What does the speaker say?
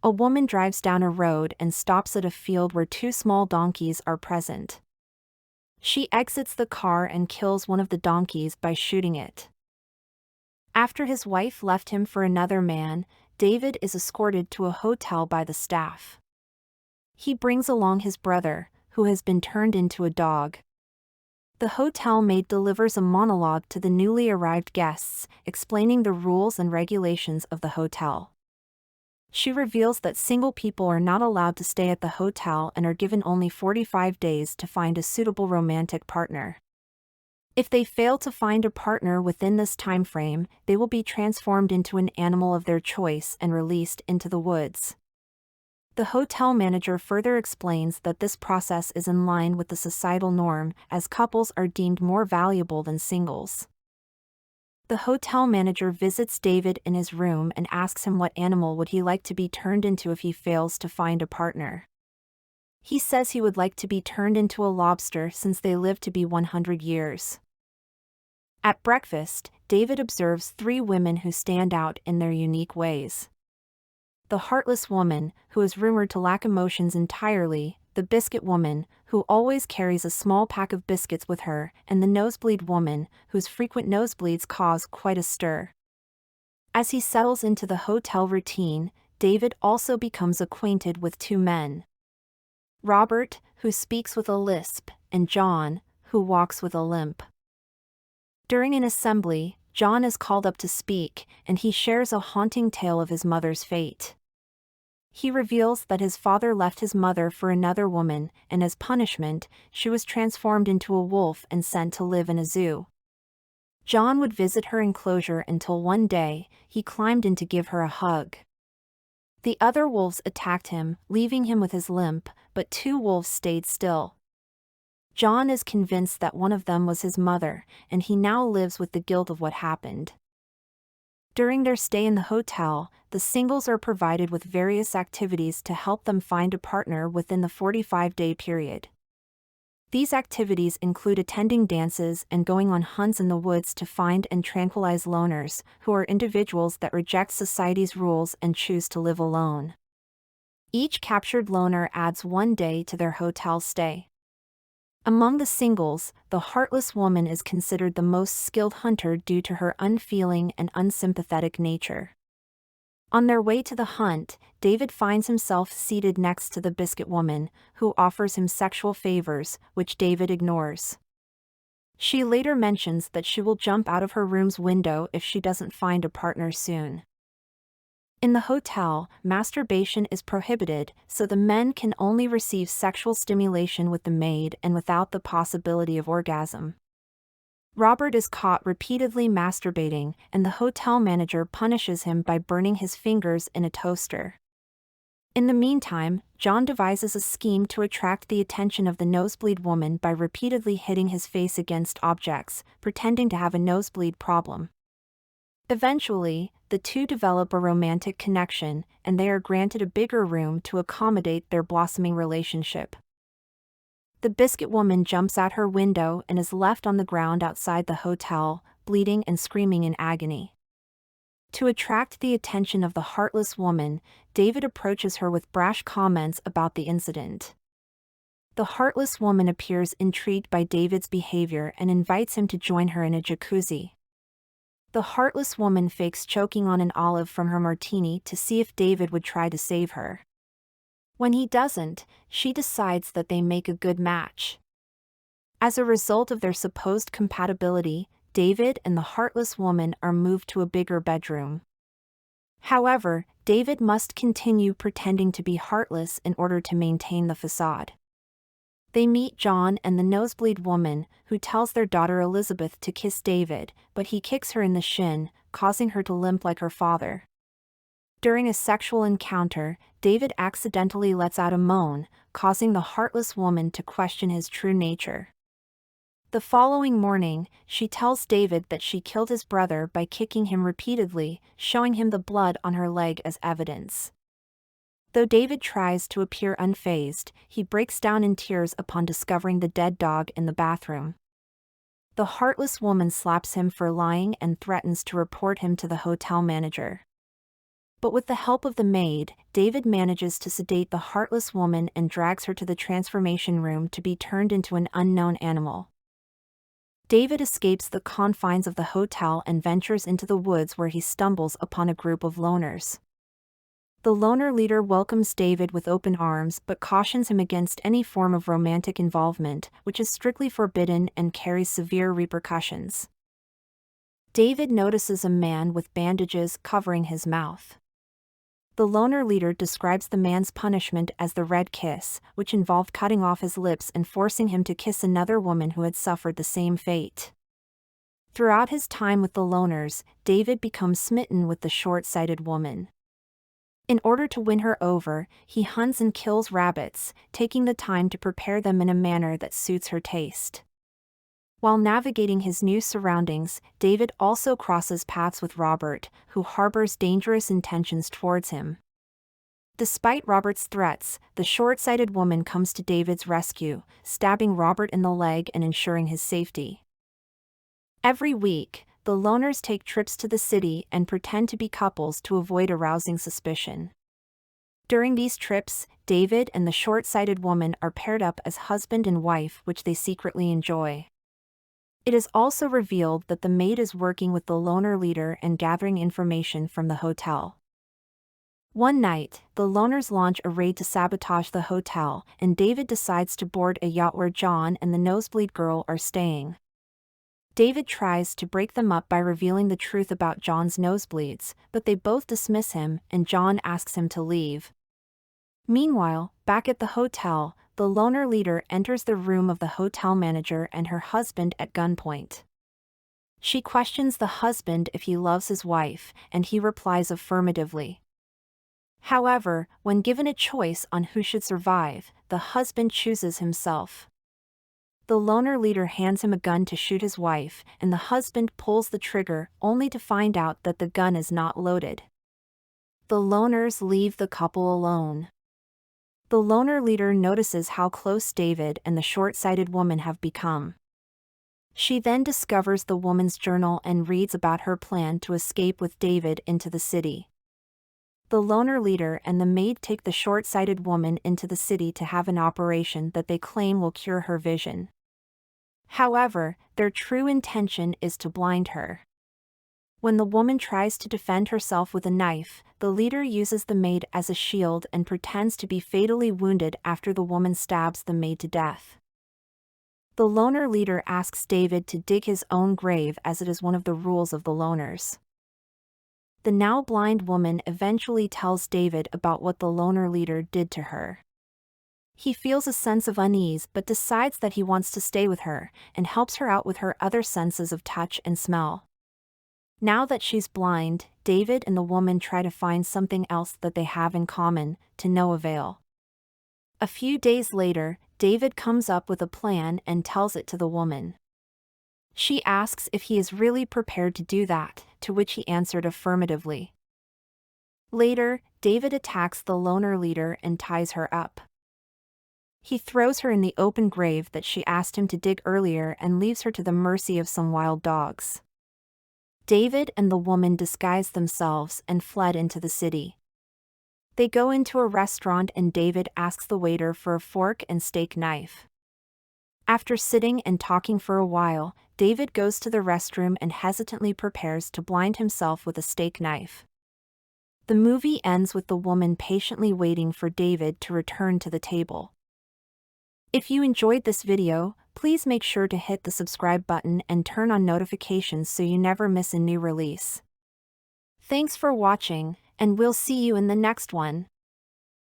A woman drives down a road and stops at a field where two small donkeys are present. She exits the car and kills one of the donkeys by shooting it. After his wife left him for another man, David is escorted to a hotel by the staff. He brings along his brother, who has been turned into a dog. The hotel maid delivers a monologue to the newly arrived guests, explaining the rules and regulations of the hotel. She reveals that single people are not allowed to stay at the hotel and are given only 45 days to find a suitable romantic partner. If they fail to find a partner within this time frame, they will be transformed into an animal of their choice and released into the woods. The hotel manager further explains that this process is in line with the societal norm, as couples are deemed more valuable than singles. The hotel manager visits David in his room and asks him what animal would he like to be turned into if he fails to find a partner. He says he would like to be turned into a lobster since they live to be 100 years. At breakfast, David observes three women who stand out in their unique ways. The heartless woman, who is rumored to lack emotions entirely, the biscuit woman, who always carries a small pack of biscuits with her, and the nosebleed woman, whose frequent nosebleeds cause quite a stir. As he settles into the hotel routine, David also becomes acquainted with two men. Robert, who speaks with a lisp, and John, who walks with a limp. During an assembly, John is called up to speak, and he shares a haunting tale of his mother's fate. He reveals that his father left his mother for another woman, and as punishment, she was transformed into a wolf and sent to live in a zoo. John would visit her enclosure until one day, he climbed in to give her a hug. The other wolves attacked him, leaving him with his limp, but two wolves stayed still. John is convinced that one of them was his mother, and he now lives with the guilt of what happened. During their stay in the hotel, the singles are provided with various activities to help them find a partner within the 45-day period. These activities include attending dances and going on hunts in the woods to find and tranquilize loners, who are individuals that reject society's rules and choose to live alone. Each captured loner adds 1 day to their hotel stay. Among the singles, the heartless woman is considered the most skilled hunter due to her unfeeling and unsympathetic nature. On their way to the hunt, David finds himself seated next to the biscuit woman, who offers him sexual favors, which David ignores. She later mentions that she will jump out of her room's window if she doesn't find a partner soon. In the hotel, masturbation is prohibited, so the men can only receive sexual stimulation with the maid and without the possibility of orgasm. Robert is caught repeatedly masturbating, and the hotel manager punishes him by burning his fingers in a toaster. In the meantime, John devises a scheme to attract the attention of the nosebleed woman by repeatedly hitting his face against objects, pretending to have a nosebleed problem. Eventually, the two develop a romantic connection, and they are granted a bigger room to accommodate their blossoming relationship. The biscuit woman jumps out her window and is left on the ground outside the hotel, bleeding and screaming in agony. To attract the attention of the heartless woman, David approaches her with brash comments about the incident. The heartless woman appears intrigued by David's behavior and invites him to join her in a jacuzzi. The heartless woman fakes choking on an olive from her martini to see if David would try to save her. When he doesn't, she decides that they make a good match. As a result of their supposed compatibility, David and the heartless woman are moved to a bigger bedroom. However, David must continue pretending to be heartless in order to maintain the facade. They meet John and the nosebleed woman, who tells their daughter Elizabeth to kiss David, but he kicks her in the shin, causing her to limp like her father. During a sexual encounter, David accidentally lets out a moan, causing the heartless woman to question his true nature. The following morning, she tells David that she killed his brother by kicking him repeatedly, showing him the blood on her leg as evidence. Though David tries to appear unfazed, he breaks down in tears upon discovering the dead dog in the bathroom. The heartless woman slaps him for lying and threatens to report him to the hotel manager. But with the help of the maid, David manages to sedate the heartless woman and drags her to the transformation room to be turned into an unknown animal. David escapes the confines of the hotel and ventures into the woods where he stumbles upon a group of loners. The loner leader welcomes David with open arms but cautions him against any form of romantic involvement, which is strictly forbidden and carries severe repercussions. David notices a man with bandages covering his mouth. The loner leader describes the man's punishment as the red kiss, which involved cutting off his lips and forcing him to kiss another woman who had suffered the same fate. Throughout his time with the loners, David becomes smitten with the short-sighted woman. In order to win her over, he hunts and kills rabbits, taking the time to prepare them in a manner that suits her taste. While navigating his new surroundings, David also crosses paths with Robert, who harbors dangerous intentions towards him. Despite Robert's threats, the short-sighted woman comes to David's rescue, stabbing Robert in the leg and ensuring his safety. Every week, the loners take trips to the city and pretend to be couples to avoid arousing suspicion. During these trips, David and the short-sighted woman are paired up as husband and wife, which they secretly enjoy. It is also revealed that the maid is working with the loner leader and gathering information from the hotel. One night, the loners launch a raid to sabotage the hotel, and David decides to board a yacht where John and the nosebleed girl are staying. David tries to break them up by revealing the truth about John's nosebleeds, but they both dismiss him, and John asks him to leave. Meanwhile, back at the hotel, the loner leader enters the room of the hotel manager and her husband at gunpoint. She questions the husband if he loves his wife, and he replies affirmatively. However, when given a choice on who should survive, the husband chooses himself. The loner leader hands him a gun to shoot his wife, and the husband pulls the trigger, only to find out that the gun is not loaded. The loners leave the couple alone. The loner leader notices how close David and the short-sighted woman have become. She then discovers the woman's journal and reads about her plan to escape with David into the city. The loner leader and the maid take the short-sighted woman into the city to have an operation that they claim will cure her vision. However, their true intention is to blind her. When the woman tries to defend herself with a knife, the leader uses the maid as a shield and pretends to be fatally wounded after the woman stabs the maid to death. The loner leader asks David to dig his own grave as it is one of the rules of the loners. The now blind woman eventually tells David about what the loner leader did to her. He feels a sense of unease but decides that he wants to stay with her, and helps her out with her other senses of touch and smell. Now that she's blind, David and the woman try to find something else that they have in common, to no avail. A few days later, David comes up with a plan and tells it to the woman. She asks if he is really prepared to do that, to which he answered affirmatively. Later, David attacks the loner leader and ties her up. He throws her in the open grave that she asked him to dig earlier and leaves her to the mercy of some wild dogs. David and the woman disguised themselves and fled into the city. They go into a restaurant and David asks the waiter for a fork and steak knife. After sitting and talking for a while, David goes to the restroom and hesitantly prepares to blind himself with a steak knife. The movie ends with the woman patiently waiting for David to return to the table. If you enjoyed this video, please make sure to hit the subscribe button and turn on notifications so you never miss a new release. Thanks for watching, and we'll see you in the next one.